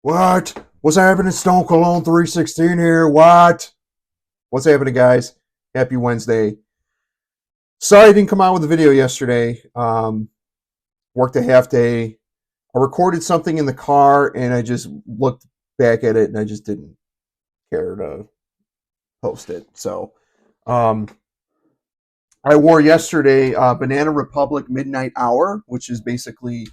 What? What's happening? Stone Cologne 316 here. What? What's happening, guys? Happy Wednesday. Sorry I didn't come out with a video yesterday. Worked a half day. I recorded something in the car and I just looked back at it and I just didn't care to post it. So um, I wore yesterday Banana Republic Midnight Hour, which is basically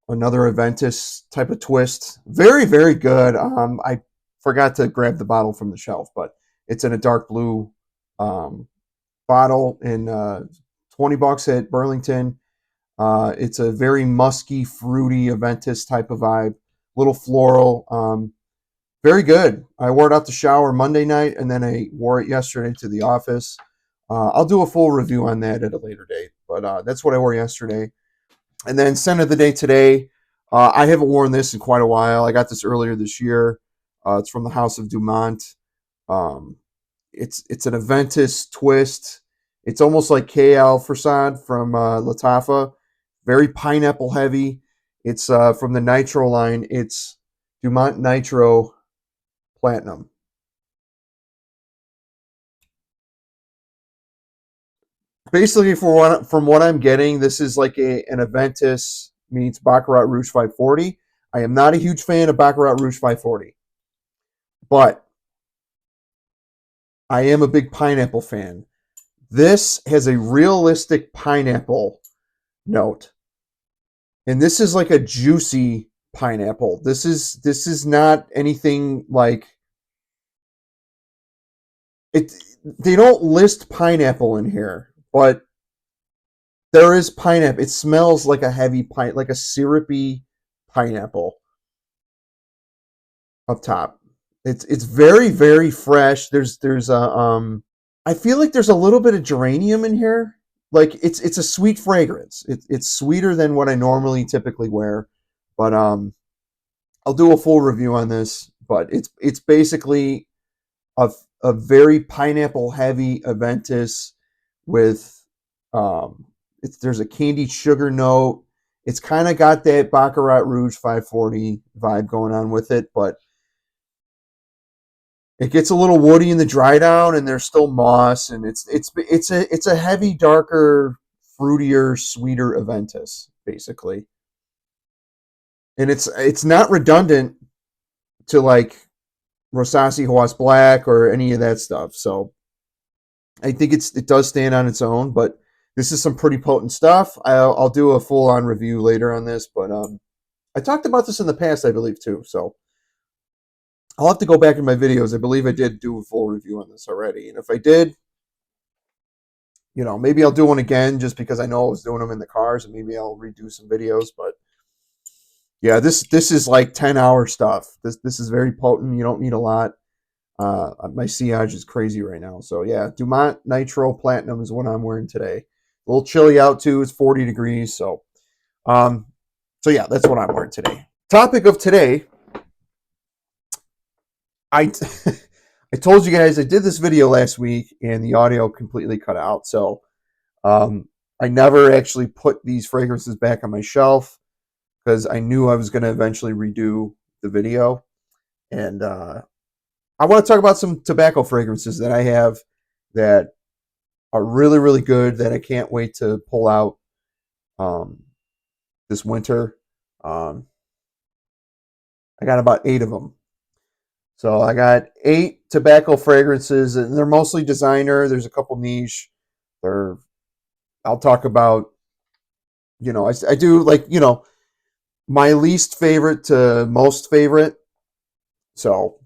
another Aventus type of twist. Very, very good. I forgot to grab the bottle from the shelf, but it's in a dark blue um, bottle in $20 at Burlington. It's a very musky, fruity Aventus type of vibe. Little floral. Very good. I wore it out the shower Monday night, and then I wore it yesterday to the office. I'll do a full review on that at a later date, but that's what I wore yesterday. And then scent of the day today. I haven't worn this in quite a while. I got this earlier this year. It's from the House of Dumont. Um, it's an Aventus twist. It's almost like KL Facade from Latafa. Very pineapple heavy. It's from the Nitro line. It's Dumont Nitro Platinum. Basically, from what I'm getting, this is like an Aventus meets Baccarat Rouge 540. I am not a huge fan of Baccarat Rouge 540, but I am a big pineapple fan. This has a realistic pineapple note, and this is like a juicy pineapple. This is not anything like it. They don't list pineapple in here, but there is pineapple. It smells like a heavy pine, like a syrupy pineapple up top. It's very, very fresh. There's a I feel like there's a little bit of geranium in here. Like it's a sweet fragrance. It's sweeter than what I normally typically wear, but I'll do a full review on this. But it's basically a a very pineapple heavy Aventus with there's a candied sugar note. It's kind of got that Baccarat Rouge 540 vibe going on with it, but it gets a little woody in the dry down, and there's still moss, and it's a heavy, darker, fruitier, sweeter Aventus basically, and it's not redundant to like Versace Hawass Black or any of that stuff. So I think it does stand on its own, but this is some pretty potent stuff. I'll do a full on review later on this, but I talked about this in the past, I believe too. So I'll have to go back in my videos. I believe I did do a full review on this already. And if I did, maybe I'll do one again just because I know I was doing them in the cars, and maybe I'll redo some videos. But yeah, this is like 10-hour stuff. This is very potent. You don't need a lot. My sillage is crazy right now. So yeah, Dumont Nitro Platinum is what I'm wearing today. A little chilly out too. It's 40 degrees. So yeah, that's what I'm wearing today. Topic of today. I I told you guys I did this video last week and the audio completely cut out. So I never actually put these fragrances back on my shelf because I knew I was going to eventually redo the video. And I want to talk about some tobacco fragrances that I have that are really, really good that I can't wait to pull out this winter. I got about 8 of them. So I got 8 tobacco fragrances, and they're mostly designer. There's a couple niche. I'll talk about, I do like, my least favorite to most favorite. So,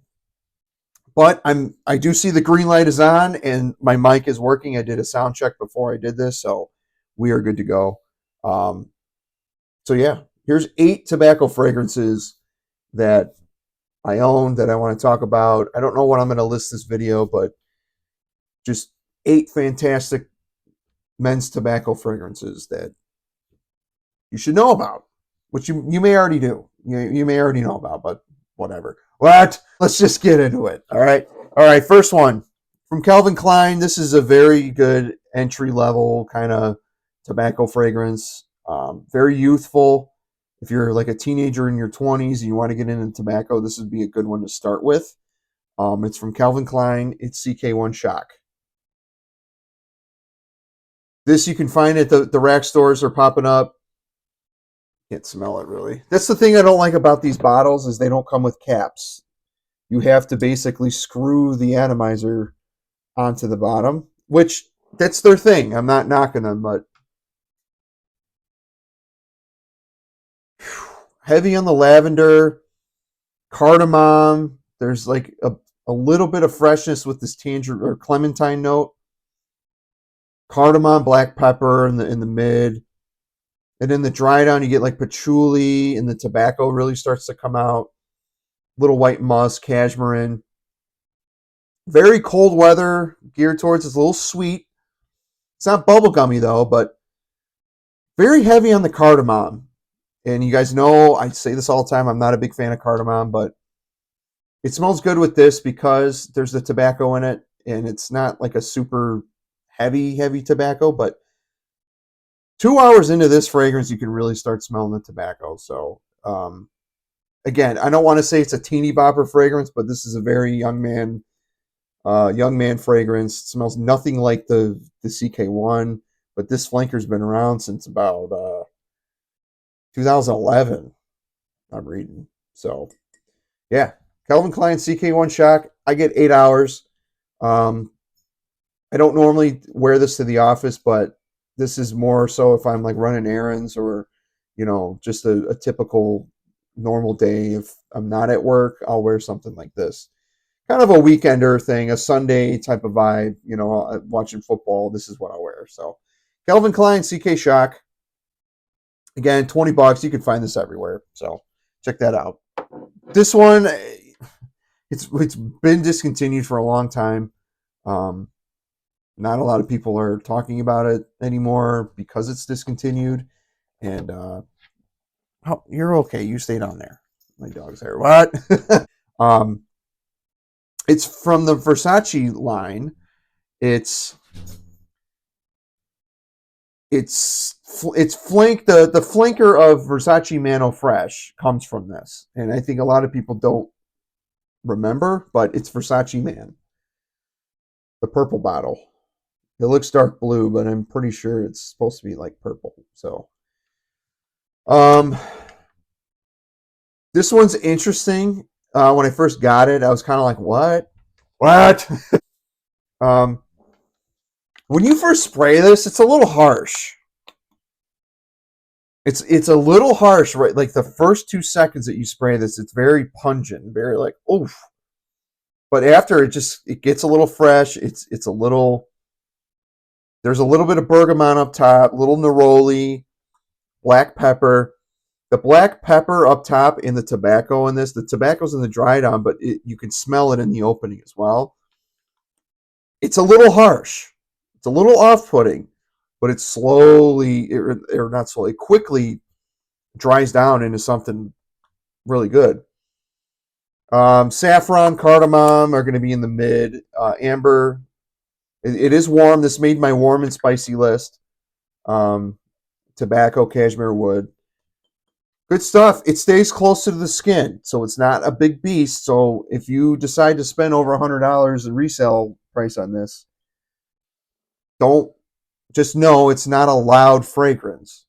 but I do see the green light is on and my mic is working. I did a sound check before I did this, so we are good to go. So yeah, here's 8 tobacco fragrances that I own that I want to talk about. I don't know what I'm going to list this video, but just 8 fantastic men's tobacco fragrances that you should know about, which you may already do. You may already know about, but whatever. What? Let's just get into it. All right. First one from Calvin Klein. This is a very good entry level kind of tobacco fragrance. Very youthful. if you're like a teenager in your 20s and you want to get into tobacco, this would be a good one to start with. It's from Calvin Klein. It's CK1 Shock. This you can find at the rack stores. Are popping up. Can't smell it really. That's the thing I don't like about these bottles is they don't come with caps. You have to basically screw the atomizer onto the bottom, which that's their thing. I'm not knocking them, but heavy on the lavender, cardamom. There's like a little bit of freshness with this tangerine or clementine note. Cardamom, black pepper in the mid. And then the dry down, you get like patchouli, and the tobacco really starts to come out. Little white musk, cashmere. Very cold weather, geared towards. It's a little sweet. It's not bubblegummy though, but very heavy on the cardamom. And you guys know I say this all the time. I'm not a big fan of cardamom, but it smells good with this because there's the tobacco in it, and it's not like a super heavy tobacco. But 2 hours into this fragrance, you can really start smelling the tobacco. So again, I don't want to say it's a teeny bopper fragrance, but this is a very young man fragrance. It smells nothing like the CK1, but this flanker's been around since about 2011. I'm reading. So yeah, Calvin Klein CK1 Shock. I get 8 hours. I don't normally wear this to the office, but this is more so if I'm like running errands or, just a typical normal day. If I'm not at work, I'll wear something like this. Kind of a weekender thing, a Sunday type of vibe, watching football. This is what I wear. So Calvin Klein CK Shock. Again, $20. You can find this everywhere. So check that out. This one, it's been discontinued for a long time. Not a lot of people are talking about it anymore because it's discontinued. And oh, you're okay. You stay down there. My dog's there. What? It's from the Versace line. It's flanked. The flanker of Versace Man Fresh comes from this, and I think a lot of people don't remember, but it's Versace Man. The purple bottle. It looks dark blue, but I'm pretty sure it's supposed to be like purple. So, this one's interesting. When I first got it, I was kind of like, what? When you first spray this, it's a little harsh. It's a little harsh, right? Like the first 2 seconds that you spray this, it's very pungent, very like oof. But after it gets a little fresh. It's a little. There's a little bit of bergamot up top, little neroli, black pepper. The black pepper up top in the tobacco in this. The tobacco's in the dry down, but you can smell it in the opening as well. It's a little harsh. It's a little off-putting, but it quickly dries down into something really good. Saffron, cardamom are going to be in the mid. Amber, it is warm. This made my warm and spicy list. Tobacco, cashmere wood. Good stuff. It stays close to the skin, so it's not a big beast. So if you decide to spend over $100 in resale price on this, don't just know it's not a loud fragrance,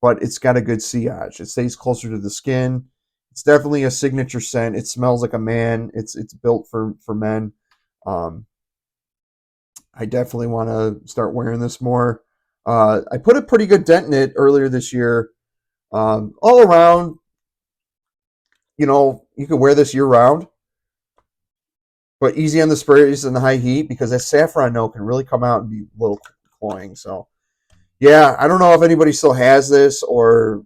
but it's got a good sillage. It stays closer to the skin. It's definitely a signature scent. It smells like a man. It's built for men. I definitely want to start wearing this more. I put a pretty good dent in it earlier this year. All around, you can wear this year round, but easy on the sprays and the high heat because that saffron note can really come out and be a little cloying. So, yeah, I don't know if anybody still has this or,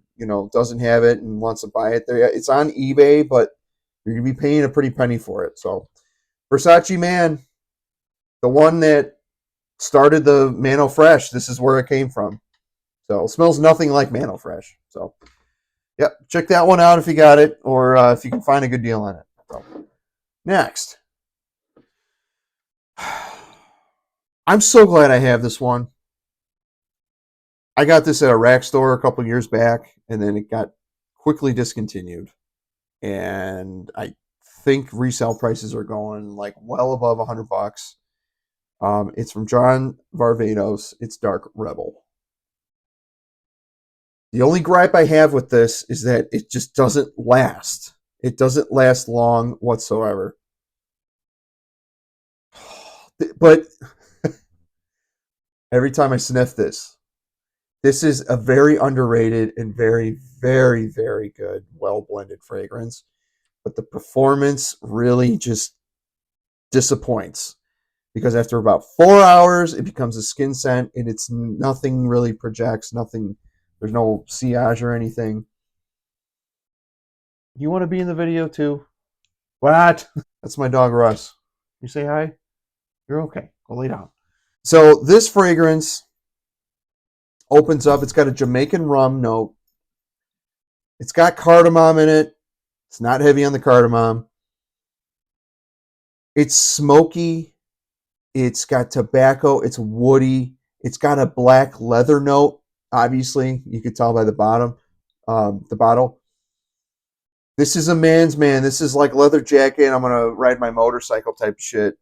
doesn't have it and wants to buy it. It's on eBay, but you're going to be paying a pretty penny for it. So, Versace Man, the one that started the Mano Fresh, this is where it came from. So, it smells nothing like Mano Fresh. So, yep, check that one out if you got it or if you can find a good deal on it. So, next. I'm so glad I have this one. I got this at a rack store a couple years back, and then it got quickly discontinued, and I think resale prices are going like well above $100. It's from John Varvatos. It's Dark Rebel. The only gripe I have with this is that it just doesn't last. It doesn't last long whatsoever. But every time I sniff this, this is a very underrated and very, very, very good, well blended fragrance. But the performance really just disappoints because after about 4 hours, it becomes a skin scent and it's nothing really projects, nothing. There's no sillage or anything. You want to be in the video too? What? That's my dog Russ. You say hi? You're okay. Go lay down. So this fragrance opens up. It's got a Jamaican rum note. It's got cardamom in it. It's not heavy on the cardamom. It's smoky. It's got tobacco. It's woody. It's got a black leather note. Obviously, you could tell by the the bottle. This is a man's man. This is like leather jacket. I'm gonna ride my motorcycle type of shit.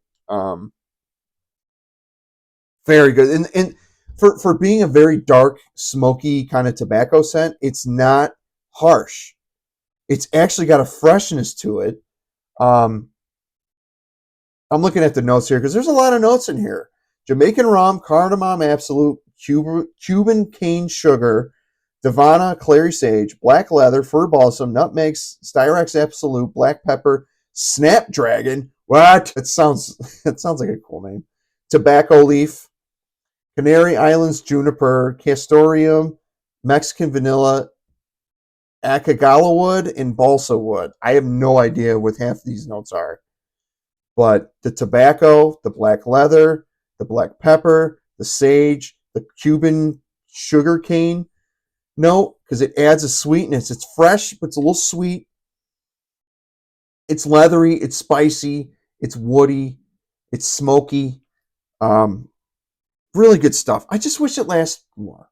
Very good. And for being a very dark, smoky kind of tobacco scent, it's not harsh. It's actually got a freshness to it. I'm looking at the notes here because there's a lot of notes in here. Jamaican rum, cardamom absolute, Cuban cane sugar, Divana, clary sage, black leather, fir balsam, nutmegs, Styrax absolute, black pepper, snapdragon. What? That sounds like a cool name. Tobacco leaf, Canary Islands juniper, castoreum, Mexican vanilla, Akagala wood, and balsa wood. I have no idea what half these notes are. But the tobacco, the black leather, the black pepper, the sage, the Cuban sugar cane note, because it adds a sweetness. It's fresh, but it's a little sweet. It's leathery, it's spicy, it's woody, it's smoky. Really good stuff. I just wish it lasted more.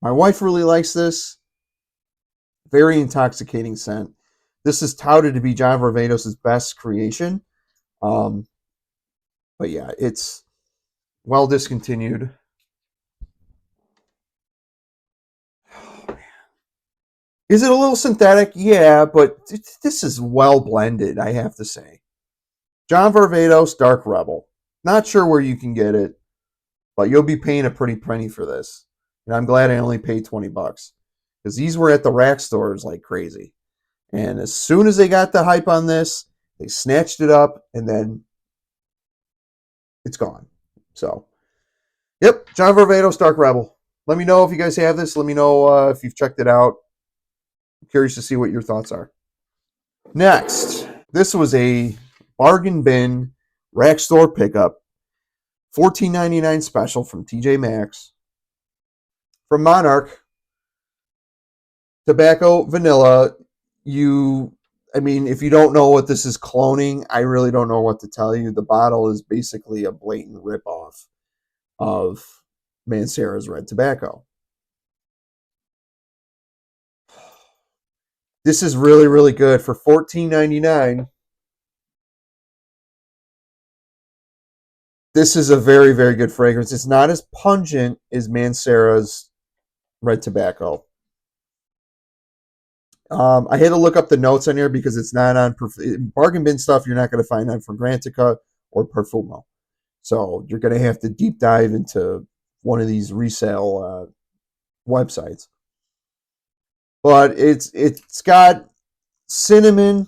My wife really likes this. Very intoxicating scent. This is touted to be John Varvatos' best creation. But yeah, it's well discontinued. Is it a little synthetic? Yeah, but this is well blended, I have to say. John Varvatos, Dark Rebel. Not sure where you can get it, but you'll be paying a pretty penny for this. And I'm glad I only paid $20 because these were at the rack stores like crazy. And as soon as they got the hype on this, they snatched it up and then it's gone. So, yep, John Varvatos, Dark Rebel. Let me know if you guys have this. Let me know if you've checked it out. I'm curious to see what your thoughts are. Next, this was a bargain bin rack store pickup. $14.99 special from TJ Maxx. From Monarch. Tobacco, vanilla. If you don't know what this is cloning, I really don't know what to tell you. The bottle is basically a blatant ripoff of Mancera's Red Tobacco. This is really, really good for $14.99. This is a very, very good fragrance. It's not as pungent as Mancera's Red Tobacco. I had to look up the notes on here because it's not on bargain bin stuff. You're not going to find on Fragrantica or Perfumo. So you're going to have to deep dive into one of these resale websites. But it's got cinnamon,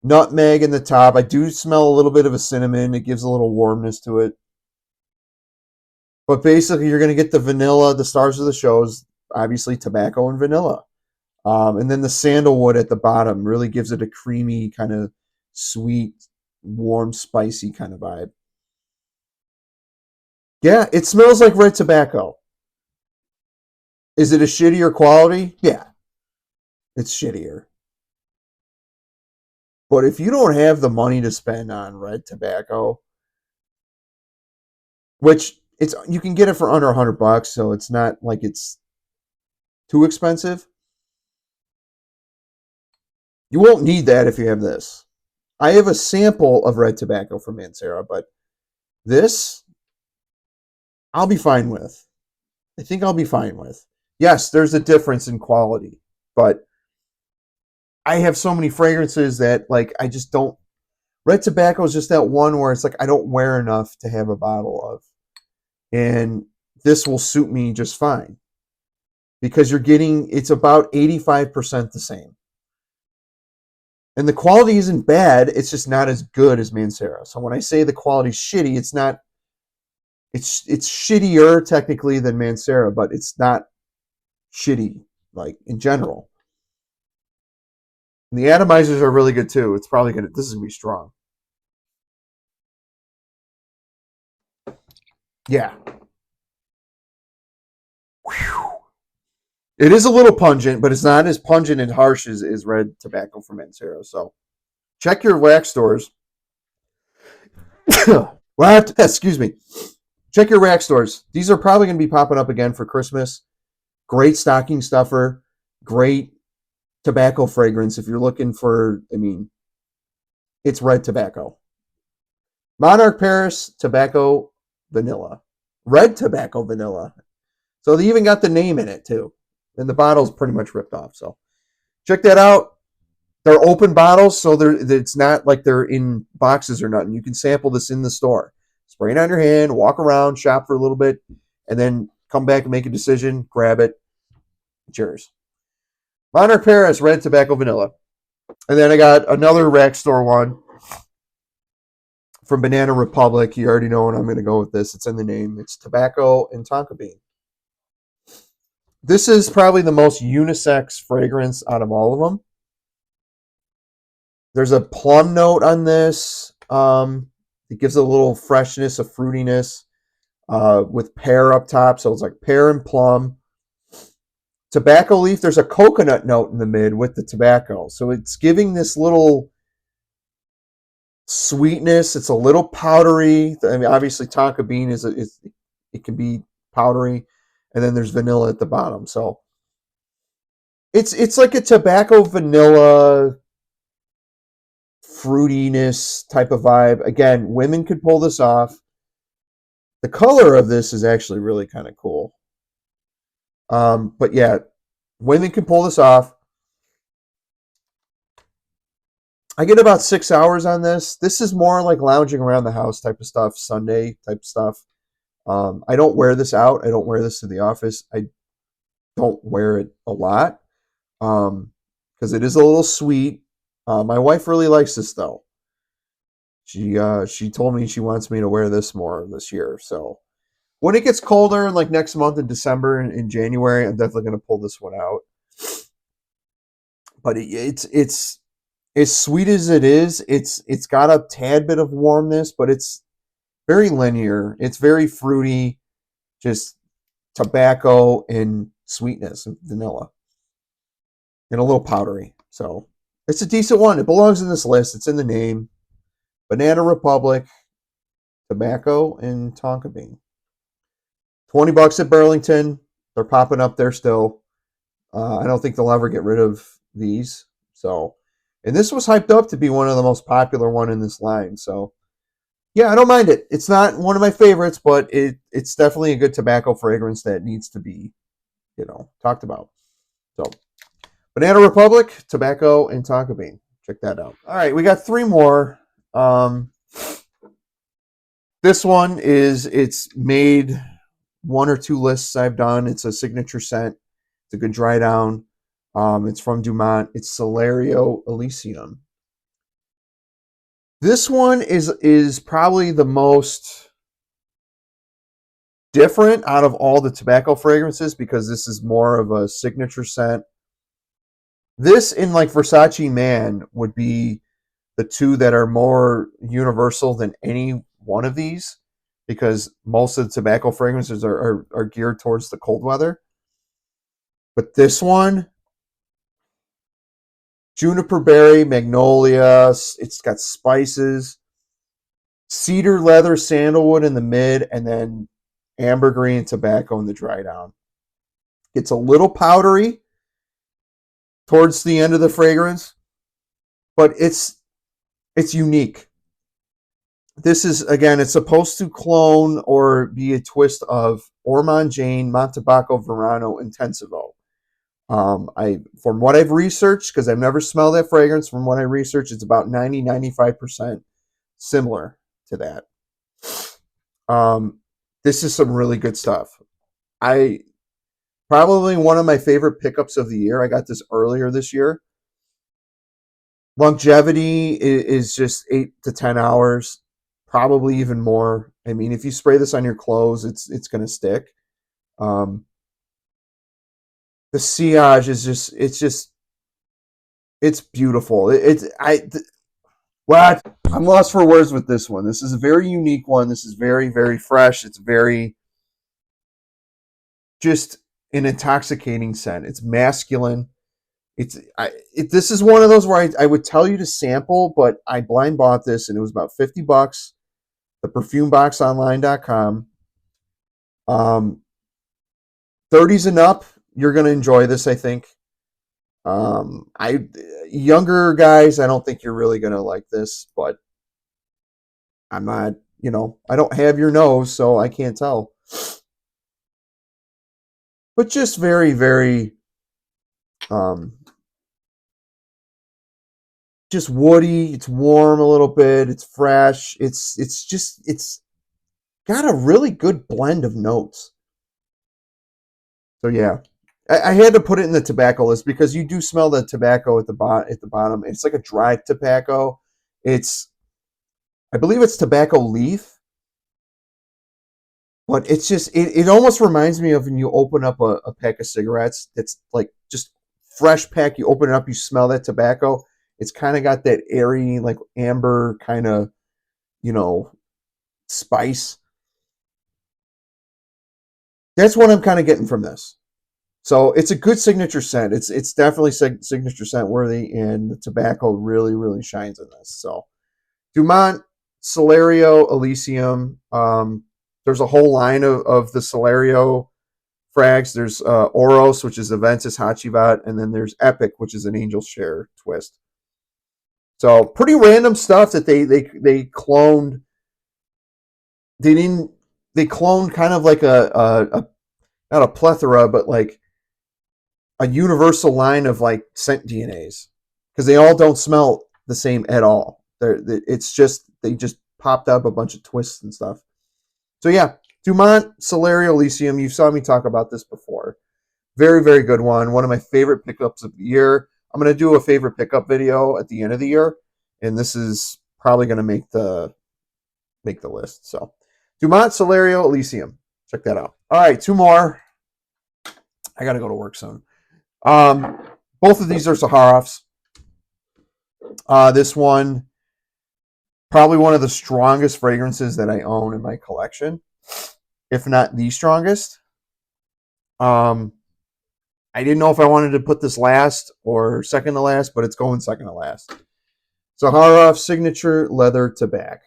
nutmeg in the top. I do smell a little bit of a cinnamon. It gives a little warmness to it. But basically, you're going to get the vanilla, the stars of the shows, obviously tobacco and vanilla. And then the sandalwood at the bottom really gives it a creamy, kind of sweet, warm, spicy kind of vibe. Yeah, it smells like red tobacco. Is it a shittier quality? Yeah, it's shittier. But if you don't have the money to spend on red tobacco, which you can get it for under $100, so it's not like it's too expensive. You won't need that if you have this. I have a sample of red tobacco from Mancera, but this I'll be fine with. I think I'll be fine with. Yes, there's a difference in quality, but I have so many fragrances that like I just don't. Red tobacco is just that one where it's like I don't wear enough to have a bottle of, and this will suit me just fine because it's about 85% the same. And the quality isn't bad, it's just not as good as Mancera. So when I say the quality's shitty, it's not it's shittier technically than Mancera, but it's not shitty like in general. And the atomizers are really good too. It's probably this is gonna be strong. Yeah. Whew. It is a little pungent, but it's not as pungent and harsh as red tobacco from Mancera. So check your wax stores. What? Excuse me. Check your rack stores. These are probably going to be popping up again for Christmas. Great stocking stuffer. Great tobacco fragrance. If you're looking for, it's red tobacco. Monarch Paris Tobacco Vanilla. Red tobacco vanilla. So they even got the name in it too. And the bottle's pretty much ripped off. So check that out. They're open bottles, so it's not like they're in boxes or nothing. You can sample this in the store. Spray it on your hand, walk around, shop for a little bit, and then come back and make a decision, grab it. It's yours. Monarch Paris, red tobacco vanilla. And then I got another rack store one from Banana Republic. You already know when I'm going to go with this. It's in the name. It's tobacco and tonka bean. This is probably the most unisex fragrance out of all of them. There's a plum note on this. It gives a little freshness, a fruitiness with pear up top. So it's like pear and plum. Tobacco leaf, there's a coconut note in the mid with the tobacco. So it's giving this little sweetness. It's a little powdery. Obviously tonka bean it can be powdery. And then there's vanilla at the bottom. So it's like a tobacco vanilla fruitiness type of vibe. Again, women could pull this off. The color of this is actually really kind of cool. But yeah, women can pull this off. I get about 6 hours on this. This is more like lounging around the house type of stuff, Sunday type stuff. I don't wear this out. I don't wear this to the office. I don't wear it a lot because it is a little sweet. My wife really likes this though. She told me she wants me to wear this more this year. So when it gets colder, like next month in December and in January, I'm definitely going to pull this one out. But it's as sweet as it is. It's got a tad bit of warmness, but it's very linear. It's very fruity, just tobacco and sweetness and vanilla, and a little powdery. So it's a decent one. It belongs in this list. It's in the name. Banana Republic, tobacco, and tonka bean. $20 at Burlington. They're popping up there still. I don't think they'll ever get rid of these. So, and this was hyped up to be one of the most popular one in this line. So, yeah, I don't mind it. It's not one of my favorites, but it's definitely a good tobacco fragrance that needs to be, talked about. So, Banana Republic, tobacco, and tonka bean. Check that out. All right, we got 3 more. This one it's made 1 or 2 lists I've done. It's a signature scent. It's a good dry down. It's from Dumont. It's Celerio Elysium. This one is probably the most different out of all the tobacco fragrances because this is more of a signature scent. This in like Versace Man would be the 2 that are more universal than any one of these because most of the tobacco fragrances are geared towards the cold weather. But this one, juniper berry, magnolia, it's got spices, cedar, leather, sandalwood in the mid, and then ambergris tobacco in the dry down. It's a little powdery towards the end of the fragrance. but it's unique. This is, again, it's supposed to clone or be a twist of Ormond Jane, Montebaco Verano, Intensivo. From what I've researched, because I've never smelled that fragrance, from what I researched, it's about 90-95% similar to that. This is some really good stuff. I probably one of my favorite pickups of the year. I got this earlier this year. Longevity is just 8 to 10 hours, probably even more. I mean, if you spray this on your clothes, it's going to stick. The sillage is it's beautiful. What? I'm lost for words with this one. This is a very unique one. This is very, very fresh. It's very just an intoxicating scent. It's masculine. This is one of those where I would tell you to sample, but I blind bought this and it was about $50. The perfumeboxonline.com. 30s and up, you're going to enjoy this, I think. Younger guys, I don't think you're really going to like this, but I'm not, I don't have your nose, so I can't tell. But just very, very, just woody. It's warm a little bit. It's fresh. It's got a really good blend of notes. So yeah, I had to put it in the tobacco list because you do smell the tobacco at the bottom. It's like a dry tobacco. I believe it's tobacco leaf, but it's just it almost reminds me of when you open up a pack of cigarettes. It's like just fresh pack. You open it up, you smell that tobacco. It's kind of got that airy, like amber kind of, spice. That's what I'm kind of getting from this. So it's a good signature scent. It's definitely signature scent worthy, and the tobacco really, really shines in this. So Dumont, Celerio, Elysium. There's a whole line of the Celerio frags. There's Oros, which is Aventus Hachivat, and then there's Epic, which is an Angel's Share twist. So pretty random stuff that they cloned. They cloned kind of like a not a plethora, but like a universal line of like scent DNAs, because they all don't smell the same at all. It's just they just popped up a bunch of twists and stuff. So yeah, Dumont, Celerio, Elysium. You saw me talk about this before. Very, very good one. One of my favorite pickups of the year. I'm going to do a favorite pickup video at the end of the year, and this is probably going to make the list. So Dumont, Celerio, Elysium. Check that out. All right, two more. I got to go to work soon. Both of these are Saharovs. This one, probably one of the strongest fragrances that I own in my collection, if not the strongest. I didn't know if I wanted to put this last or second to last, but it's going second to last. Saharov Signature Leather Tabac,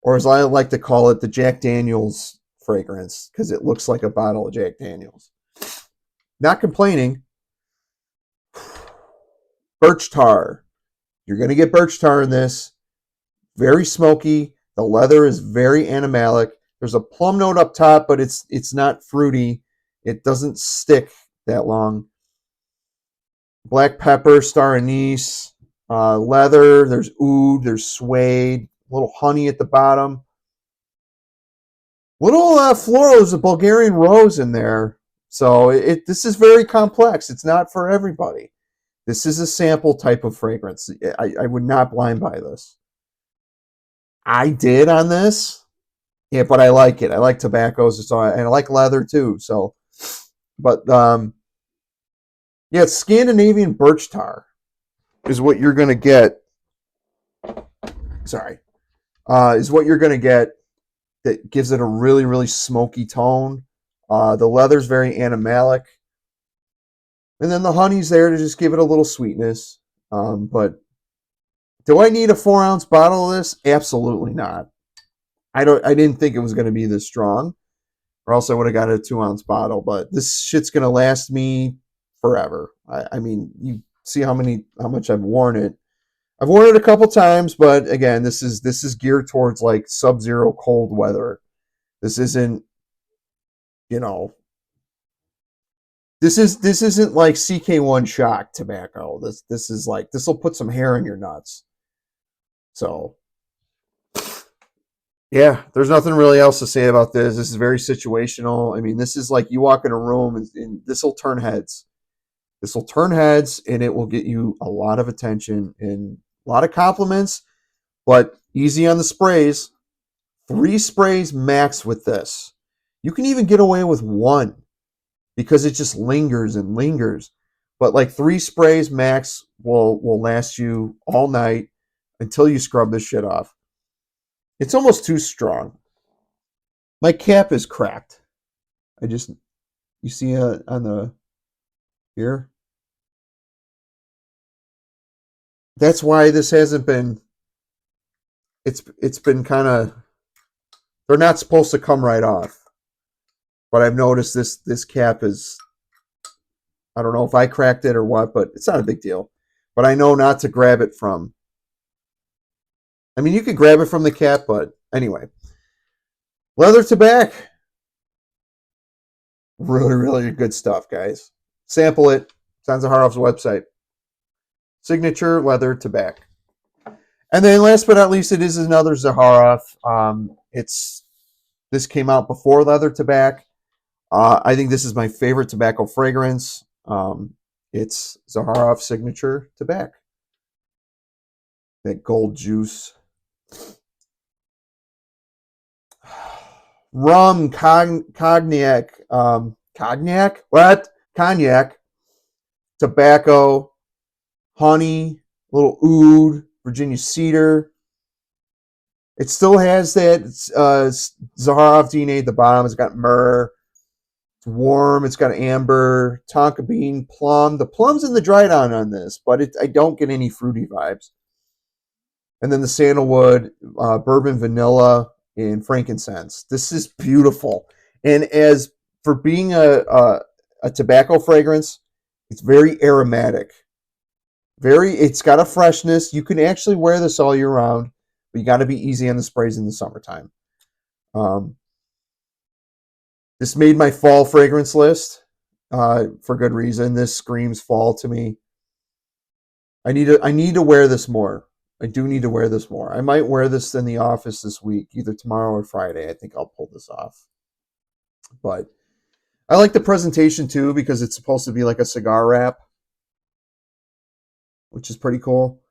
or as I like to call it, the Jack Daniels fragrance, because it looks like a bottle of Jack Daniels. Not complaining. Birch tar. You're going to get birch tar in this. Very smoky. The leather is very animalic. There's a plum note up top, but it's not fruity. It doesn't stick that long. Black pepper, star anise, leather. There's oud. There's suede. A little honey at the bottom. Little floral. There's a Bulgarian rose in there. So this is very complex. It's not for everybody. This is a sample type of fragrance. I would not blind buy this. I did on this. Yeah, but I like it. I like tobaccos, and I like leather too. So, but yeah, Scandinavian birch tar is what you're gonna get. Sorry, is what you're gonna get. That gives it a really, really smoky tone. The leather's very animalic, and then the honey's there to just give it a little sweetness. But do I need a 4-ounce bottle of this? Absolutely not. I didn't think it was going to be this strong, or else I would have got a 2-ounce bottle. But this shit's going to last me forever. I mean, you see how much I've worn it. I've worn it a couple times, but again, this is geared towards like sub-zero cold weather. This isn't, you know, this isn't like CK1 shock tobacco. This is like, this will put some hair in your nuts. So yeah, there's nothing really else to say about this. This is very situational. I mean, this is like you walk in a room and this will turn heads. This will turn heads and it will get you a lot of attention and a lot of compliments, but easy on the sprays. 3 sprays max with this. You can even get away with 1 because it just lingers and lingers. But like 3 sprays max will last you all night until you scrub this shit off. It's almost too strong. My cap is cracked. You see on the here? That's why this hasn't been, it's been kind of, they're not supposed to come right off. But I've noticed this cap is, I don't know if I cracked it or what, but it's not a big deal. But I know not to grab it from, I mean, you could grab it from the cap, but anyway. Leather Tabac. Really, really good stuff, guys. Sample it. It's on Zaharov's website. Signature Leather Tabac. And then last but not least, it is another Zaharov. This came out before Leather Tabac. I think this is my favorite tobacco fragrance. It's Zaharov Signature Tabac. That gold juice. Rum, cognac, cognac? What? Cognac, tobacco, honey, little oud, Virginia cedar. It still has that Zaharov DNA at the bottom. It's got myrrh. It's warm. It's got amber, tonka bean, plum. The plum's in the dry down on this, but I don't get any fruity vibes. And then the sandalwood, bourbon, vanilla, and frankincense. This is beautiful. And as for being a tobacco fragrance, it's very aromatic. It's got a freshness. You can actually wear this all year round, but you got to be easy on the sprays in the summertime. This made my fall fragrance list for good reason. This screams fall to me. I need to wear this more. I do need to wear this more. I might wear this in the office this week, either tomorrow or Friday. I think I'll pull this off. But I like the presentation too because it's supposed to be like a cigar wrap, which is pretty cool.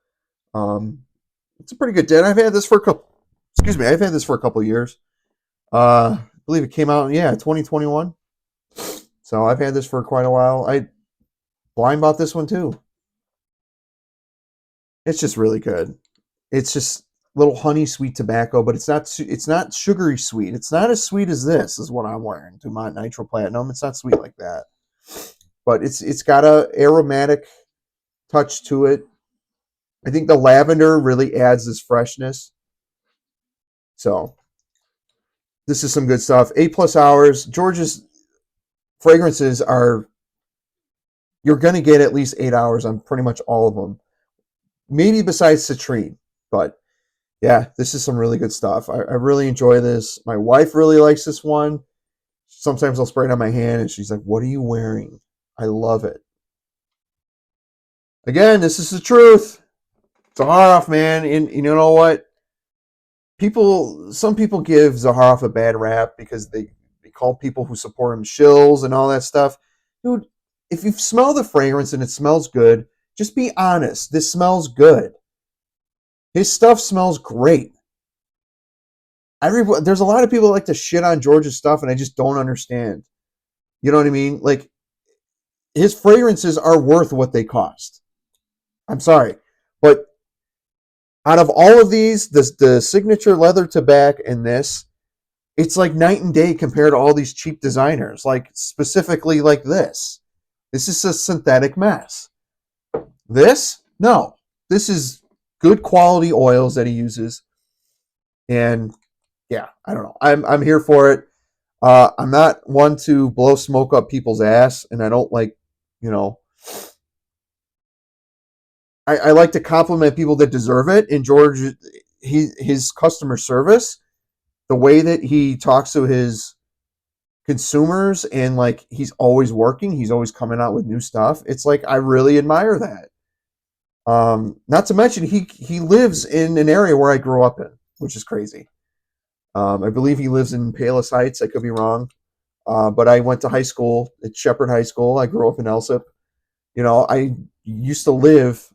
It's a pretty good dent. I've had this for a couple. Excuse me. I've had this for a couple years. I believe it came out 2021. So I've had this for quite a while. I blind bought this one too. It's just really good. It's just little honey sweet tobacco, but it's not sugary sweet. It's not as sweet as this is what I'm wearing. Dumont Nitro Platinum. It's not sweet like that. But it's got a aromatic touch to it. I think the lavender really adds this freshness. So this is some good stuff. 8+ hours. George's fragrances are, you're going to get at least 8 hours on pretty much all of them. Maybe besides citrine, but yeah, this is some really good stuff. I really enjoy this. My wife really likes this one. Sometimes I'll spray it on my hand and she's like, what are you wearing? I love it. Again, this is the truth. Zaharov, man. And you know what? Some people give Zaharov a bad rap because they call people who support him shills and all that stuff. Dude, if you smell the fragrance and it smells good, just be honest. This smells good. His stuff smells great. There's a lot of people that like to shit on George's stuff, and I just don't understand. You know what I mean? Like, his fragrances are worth what they cost. I'm sorry. But out of all of these, the signature Leather Tabac and this, it's like night and day compared to all these cheap designers. Like, specifically like this. This is a synthetic mess. This? No. This is good quality oils that he uses. And yeah, I don't know. I'm here for it. I'm not one to blow smoke up people's ass, and I don't like, I like to compliment people that deserve it. And George, his customer service, the way that he talks to his consumers, and like he's always working, he's always coming out with new stuff. It's like I really admire that. Not to mention he lives in an area where I grew up in, which is crazy. I believe he lives in Palos Heights. I could be wrong, but I went to high school at Shepherd High School. I grew up in Elsip. You know, I used to live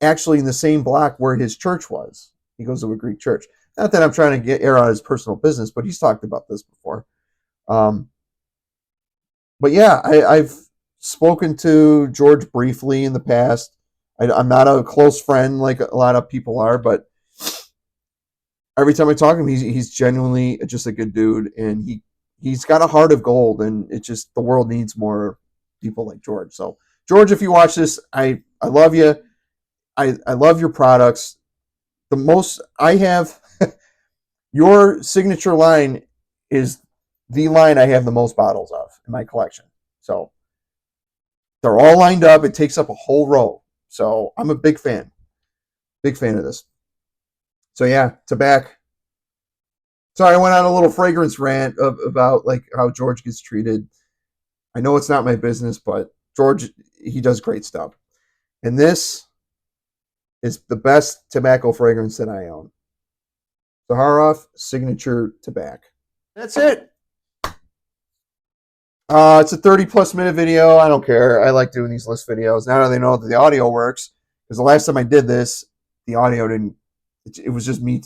actually in the same block where his church was. He goes to a Greek church. Not that I'm trying to get air out his personal business, but he's talked about this before. But yeah, I've spoken to George briefly in the past. I'm not a close friend like a lot of people are, but every time I talk to him, he's genuinely just a good dude, and he's got a heart of gold, and it just the world needs more people like George. So George, if you watch this, I love you. I love your products. The most I have, your signature line is the line I have the most bottles of in my collection. So they're all lined up. It takes up a whole row. So I'm a big fan of this. So yeah, Tabac. Sorry, I went on a little fragrance rant about like how George gets treated. I know it's not my business, but George, he does great stuff. And this is the best tobacco fragrance that I own. Zaharoff Signature Tabac. That's it. It's a 30+ minute video. I don't care. I like doing these list videos. Now they know that the audio works. Because the last time I did this, the audio didn't. It was just me.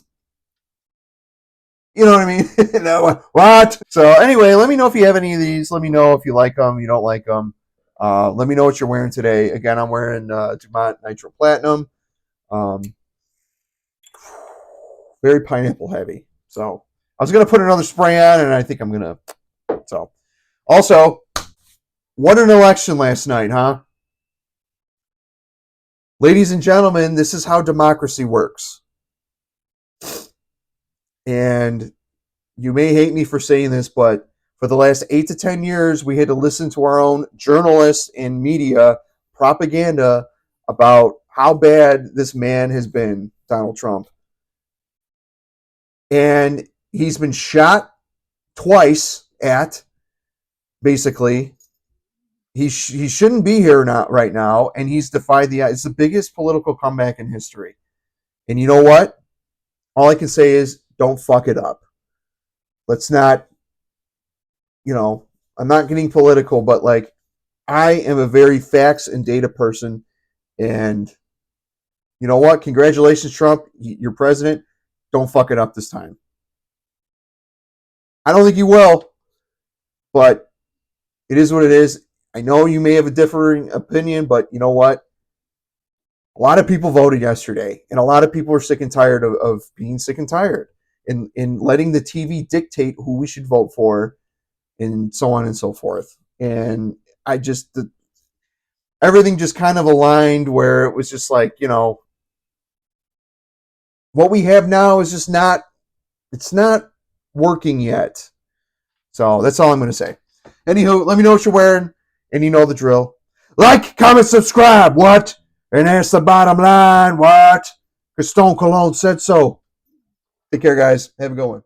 You know what I mean? No, what? So anyway, let me know if you have any of these. Let me know if you like them, you don't like them. Let me know what you're wearing today. Again, I'm wearing Dumont Nitro Platinum. Very pineapple heavy. So I was going to put another spray on, and I think I'm going to. So also, what an election last night, huh? Ladies and gentlemen, this is how democracy works. And you may hate me for saying this, but for the last 8 to 10 years, we had to listen to our own journalists and media propaganda about how bad this man has been, Donald Trump. And he's been shot twice at, basically. He shouldn't be here right now, and he's defied it's the biggest political comeback in history. And you know what? All I can say is don't fuck it up. Let's not, I'm not getting political, but like, I am a very facts and data person. And you know what? Congratulations, Trump. You're president. Don't fuck it up this time. I don't think you will, but it is what it is. I know you may have a differing opinion, but you know what? A lot of people voted yesterday, and a lot of people are sick and tired of being sick and tired and letting the TV dictate who we should vote for and so on and so forth. And I just, everything just kind of aligned where it was just like, what we have now is just it's not working yet. So that's all I'm going to say. Anywho, let me know what you're wearing, and you know the drill. Like, comment, subscribe, what? And that's the bottom line, what? Because Stone Cologne said so. Take care, guys. Have a good one.